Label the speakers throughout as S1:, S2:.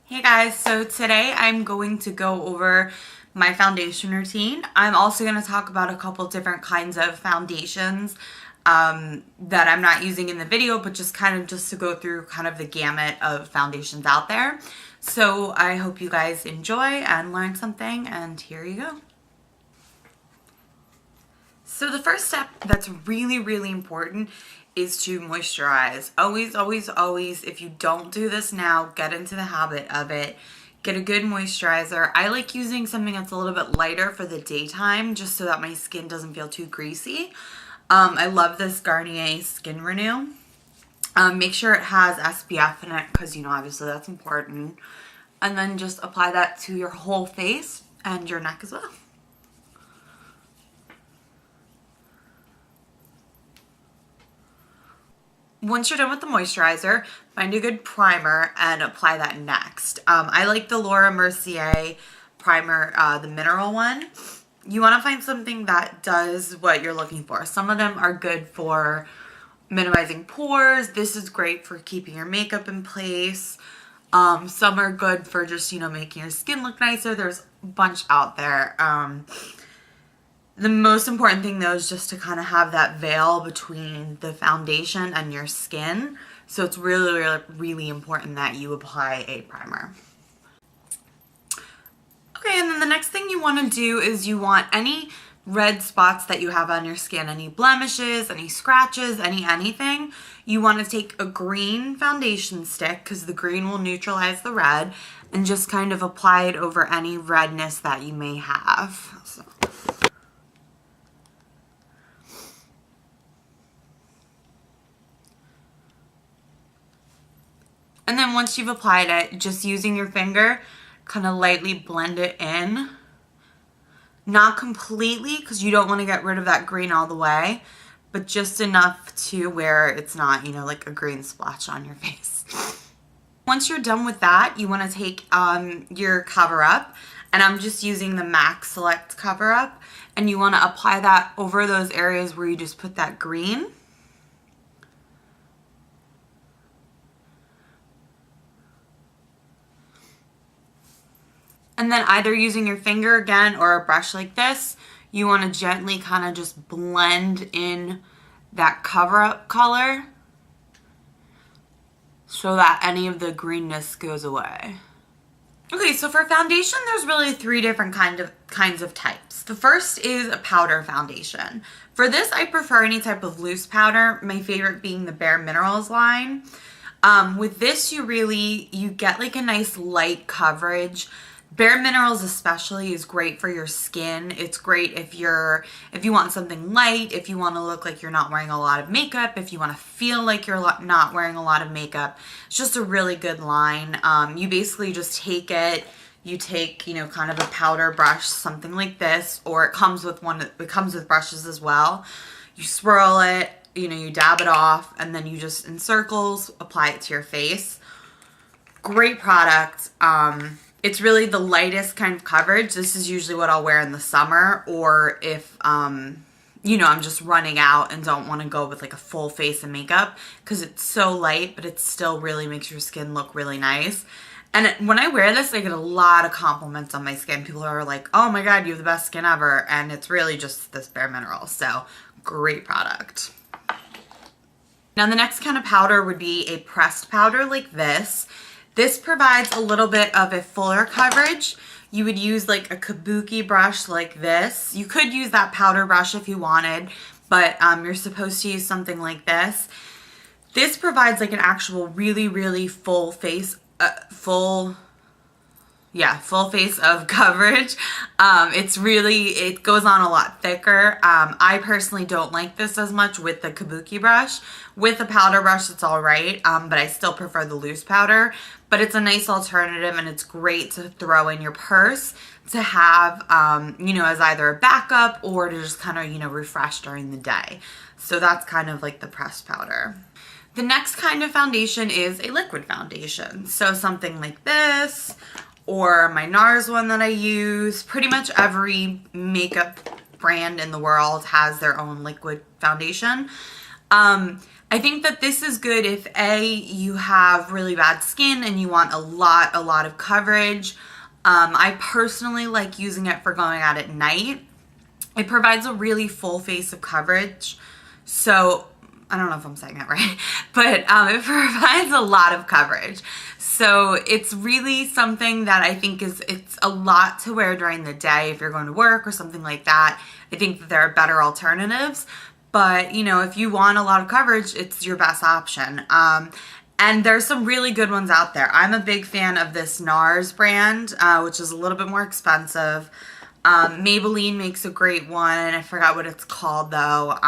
S1: Hey guys, so today I'm going to go over my foundation routine. I'm also going to talk about a couple different kinds of foundations that I'm not using in the video, but just to go through kind of the gamut of foundations out there. So I hope you guys enjoy and learn something, and here you go. So the first step that's really important is to moisturize. Always, if you don't do this now, get into the habit of it. Get a good moisturizer. I like using something that's a little bit lighter for the daytime just so that my skin doesn't feel too greasy. I love this Garnier Skin Renew. Make sure it has SPF in it because, obviously that's important. And then just apply that to your whole face and your neck as well. Once you're done with the moisturizer, find a good primer and apply that next. I like the Laura Mercier primer, the mineral one. You want to find something that does what you're looking for. Some of them are good for minimizing pores. This is great for keeping your makeup in place. Some are good for just, making your skin look nicer. There's a bunch out there. The most important thing though is just to kind of have that veil between the foundation and your skin. So it's really important that you apply a primer. Okay, and then the next thing you want to do is you want any red spots that you have on your skin, any blemishes, any scratches, anything, you want to take a green foundation stick because the green will neutralize the red and just kind of apply it over any redness that you may have. So. And then once you've applied it, just using your finger, kind of lightly blend it in. Not completely, because you don't want to get rid of that green all the way, but just enough to where it's not, like a green splotch on your face. Once you're done with that, you want to take your cover-up, and I'm just using the MAC Select cover-up, and you want to apply that over those areas where you just put that green. And then either using your finger again or a brush like this, you want to gently kind of just blend in that cover-up color so that any of the greenness goes away. Okay, so for foundation, there's really three different kinds of types. The first is a powder foundation. For this, I prefer any type of loose powder, my favorite being the Bare Minerals line. With this, you get like a nice light coverage. Bare Minerals especially is great for your skin. It's great if you want something light, if you want to look like you're not wearing a lot of makeup, if you want to feel like you're not wearing a lot of makeup. It's just a really good line. You basically just take it, you take, kind of a powder brush, something like this, or it comes with brushes as well. You swirl it, you dab it off, and then you just, in circles, apply it to your face. Great product. It's really the lightest kind of coverage. This is usually what I'll wear in the summer, or if, I'm just running out and don't want to go with like a full face of makeup, because it's so light, but it still really makes your skin look really nice. And when I wear this, I get a lot of compliments on my skin. People are like, oh my God, you have the best skin ever. And it's really just this Bare Minerals. So great product. Now the next kind of powder would be a pressed powder like this. This provides a little bit of a fuller coverage. You would use like a kabuki brush like this. You could use that powder brush if you wanted, but you're supposed to use something like this. This provides like an actual really full face, full face of coverage. It goes on a lot thicker. I personally don't like this as much with the kabuki brush. With the powder brush, it's all right, but I still prefer the loose powder. But it's a nice alternative, and it's great to throw in your purse to have, as either a backup or to just kind of, refresh during the day. So that's kind of like the pressed powder. The next kind of foundation is a liquid foundation. So something like this, or my NARS one that I use. Pretty much every makeup brand in the world has their own liquid foundation. I think that this is good if A, you have really bad skin and you want a lot of coverage. I personally like using it for going out at night. It provides a really full face of coverage. So, I don't know if I'm saying that right, but it provides a lot of coverage. So it's really something that I think it's a lot to wear during the day if you're going to work or something like that. I think that there are better alternatives. But, you know, if you want a lot of coverage, it's your best option. And there's some really good ones out there. I'm a big fan of this NARS brand, which is a little bit more expensive. Maybelline makes a great one. I forgot what it's called, though.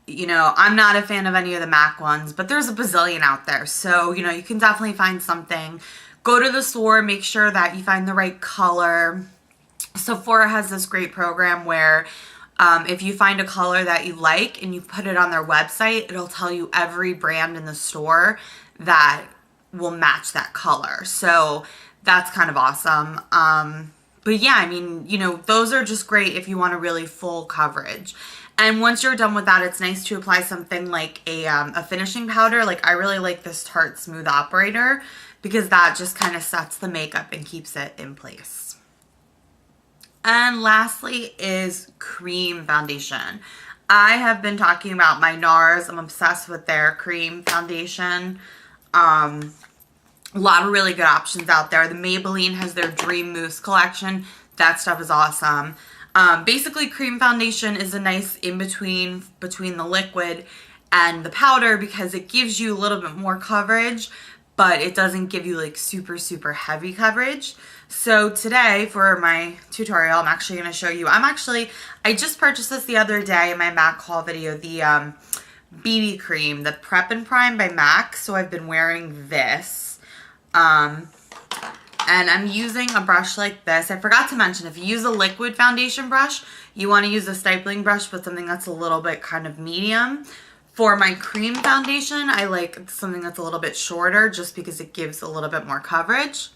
S1: You know, I'm not a fan of any of the MAC ones, but there's a bazillion out there. So, you know, you can definitely find something. Go to the store, make sure that you find the right color. Sephora has this great program where if you find a color that you like and you put it on their website, it'll tell you every brand in the store that will match that color. So that's kind of awesome. But yeah, I mean, you know, those are just great if you want a really full coverage. And once you're done with that, it's nice to apply something like a finishing powder. Like I really like this Tarte Smooth Operator because that just kind of sets the makeup and keeps it in place. And lastly is cream foundation. I have been talking about my NARS. I'm obsessed with their cream foundation. A lot of really good options out there. The Maybelline has their Dream Mousse collection. That stuff is awesome. Basically, cream foundation is a nice in-between between the liquid and the powder because it gives you a little bit more coverage, but it doesn't give you like super heavy coverage. So today for my tutorial, I'm actually going to show you, I just purchased this the other day in my MAC haul video, the BB cream, the Prep and Prime by MAC. So I've been wearing this. And I'm using a brush like this. I forgot to mention, if you use a liquid foundation brush, you want to use a stippling brush, but something that's a little bit kind of medium. For my cream foundation, I like something that's a little bit shorter just because it gives a little bit more coverage.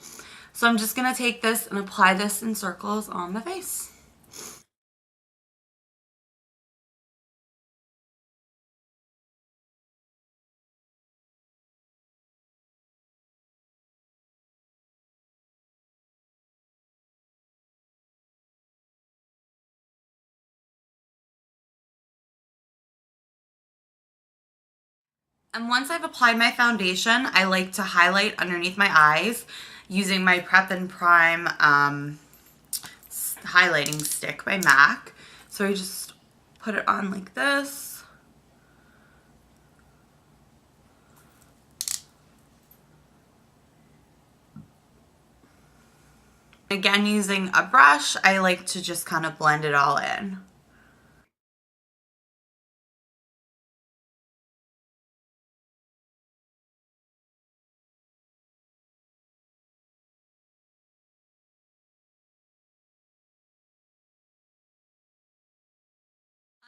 S1: So I'm just going to take this and apply this in circles on the face. And once I've applied my foundation, I like to highlight underneath my eyes using my Prep and Prime highlighting stick by MAC. So I just put it on like this. Again, using a brush, I like to just kind of blend it all in.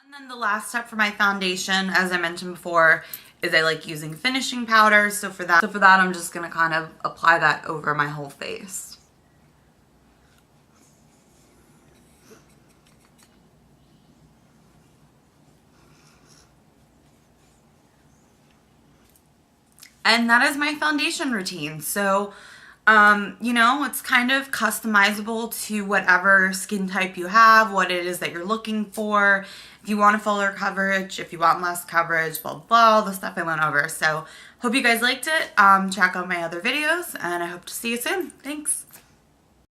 S1: And then the last step for my foundation, as I mentioned before, is I like using finishing powder. So for that I'm just going to kind of apply that over my whole face. And that is my foundation routine. So, you know, it's kind of customizable to whatever skin type you have, what it is that you're looking for. If you want a fuller coverage, if you want less coverage, blah, blah, all the stuff I went over. So, hope you guys liked it. Check out my other videos, and I hope to see you soon. Thanks.